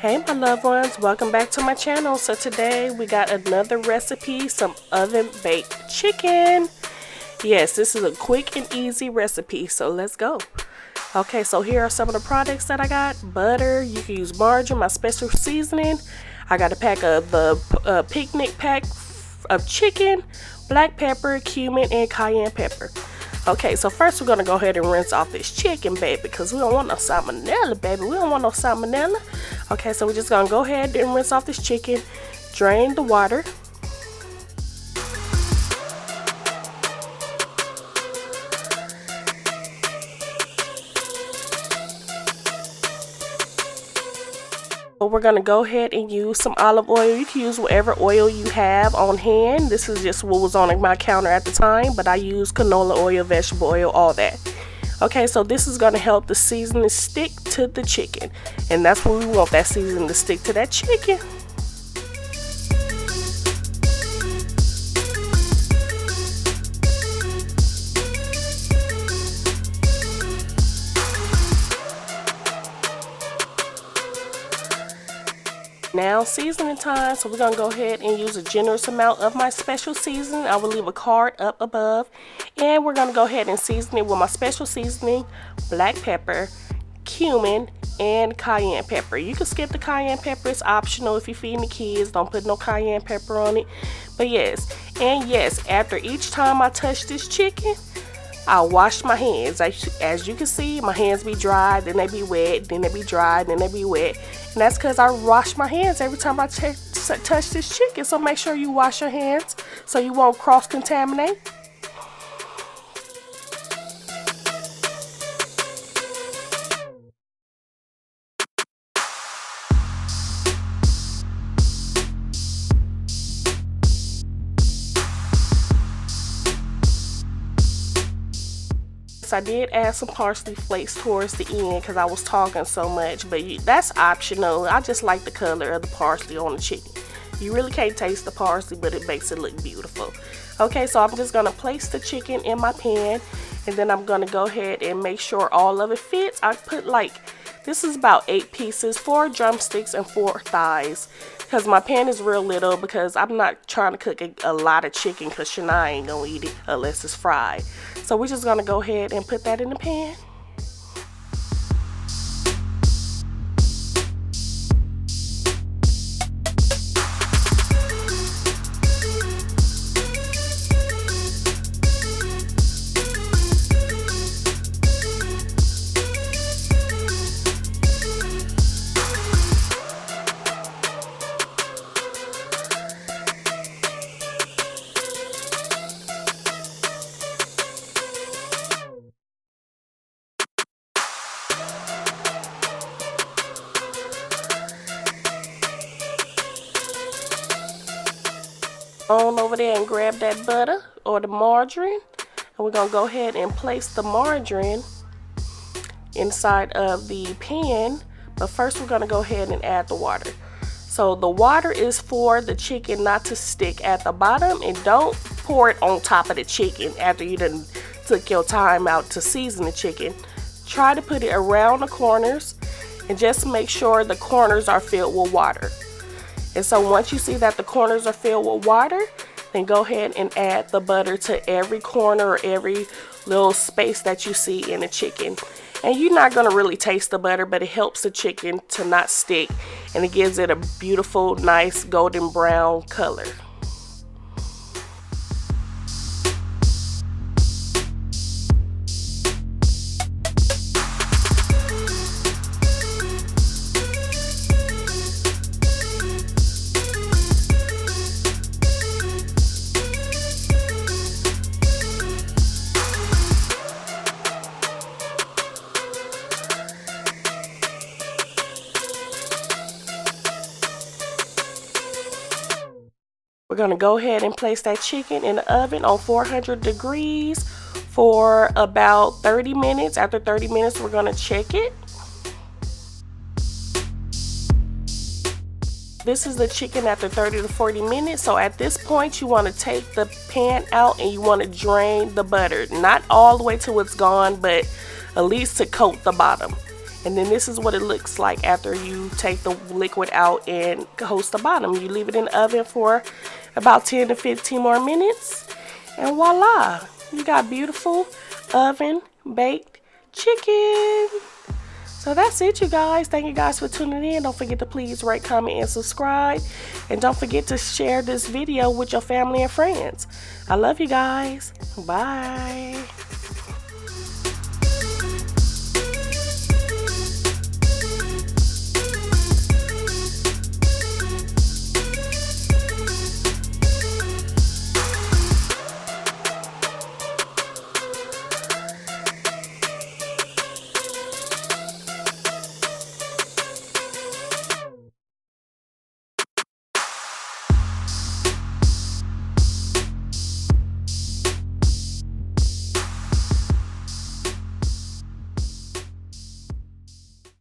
Hey my loved ones, welcome back to my channel. So today we got another recipe, some oven baked chicken. Yes, this is a quick and easy recipe, so let's go. Okay, so here are some of the products that I got. Butter, you can use margarine, my special seasoning. I got a pack of the picnic pack of chicken, black pepper, cumin, and cayenne pepper. Okay, so first we're gonna go ahead and rinse off this chicken, baby, because we don't want no salmonella, baby. We don't want no salmonella. Okay, so we're just gonna go ahead and rinse off this chicken, drain the water. We're gonna go ahead and use some olive oil. You can use whatever oil you have on hand. This is just what was on my counter at the time, but I use canola oil, vegetable oil, all that. Okay, so this is gonna help the seasoning stick to the chicken, and that's what we want, that seasoning to stick to that chicken. Now seasoning time, so we're gonna go ahead and use a generous amount of my special seasoning. I will leave a card up above, and we're gonna go ahead and season it with my special seasoning, black pepper, cumin, and cayenne pepper. You can skip the cayenne pepper, it's optional if you're feeding the kids. Don't put no cayenne pepper on it. But yes, and yes, after each time I touch this chicken, I wash my hands. As you can see, my hands be dry, then they be wet, then they be dry, then they be wet. And that's because I wash my hands every time I touch this chicken. So make sure you wash your hands so you won't cross-contaminate. I did add some parsley flakes towards the end because I was talking so much, but that's optional. I just like the color of the parsley on the chicken. You really can't taste the parsley, but it makes it look beautiful. Okay, so I'm just gonna place the chicken in my pan, and then I'm gonna go ahead and make sure all of it fits. I put this is about 8 pieces, 4 drumsticks and 4 thighs, because my pan is real little, because I'm not trying to cook a lot of chicken, because Shania ain't gonna eat it unless it's fried. So we're just gonna go ahead and put that in the pan. On over there and grab that butter or the margarine, and we're gonna go ahead and place the margarine inside of the pan. But first we're gonna go ahead and add the water. So the water is for the chicken not to stick at the bottom, and don't pour it on top of the chicken after you done took your time out to season the chicken. Try to put it around the corners, and just make sure the corners are filled with water. And so once you see that the corners are filled with water, then go ahead and add the butter to every corner or every little space that you see in the chicken. And you're not gonna really taste the butter, but it helps the chicken to not stick, and it gives it a beautiful, nice golden brown color. We're gonna go ahead and place that chicken in the oven on 400 degrees for about 30 minutes. After 30 minutes, we're gonna check it. This is the chicken after 30 to 40 minutes. So at this point, you want to take the pan out and you want to drain the butter. Not all the way till it's gone, but at least to coat the bottom. And then this is what it looks like after you take the liquid out and coat the bottom. You leave it in the oven for about 10 to 15 more minutes, and voila, you got beautiful oven baked chicken. So that's it, you guys. Thank you guys for tuning in. Don't forget to please rate, comment, and subscribe. And don't forget to share this video with your family and friends. I love you guys. Bye.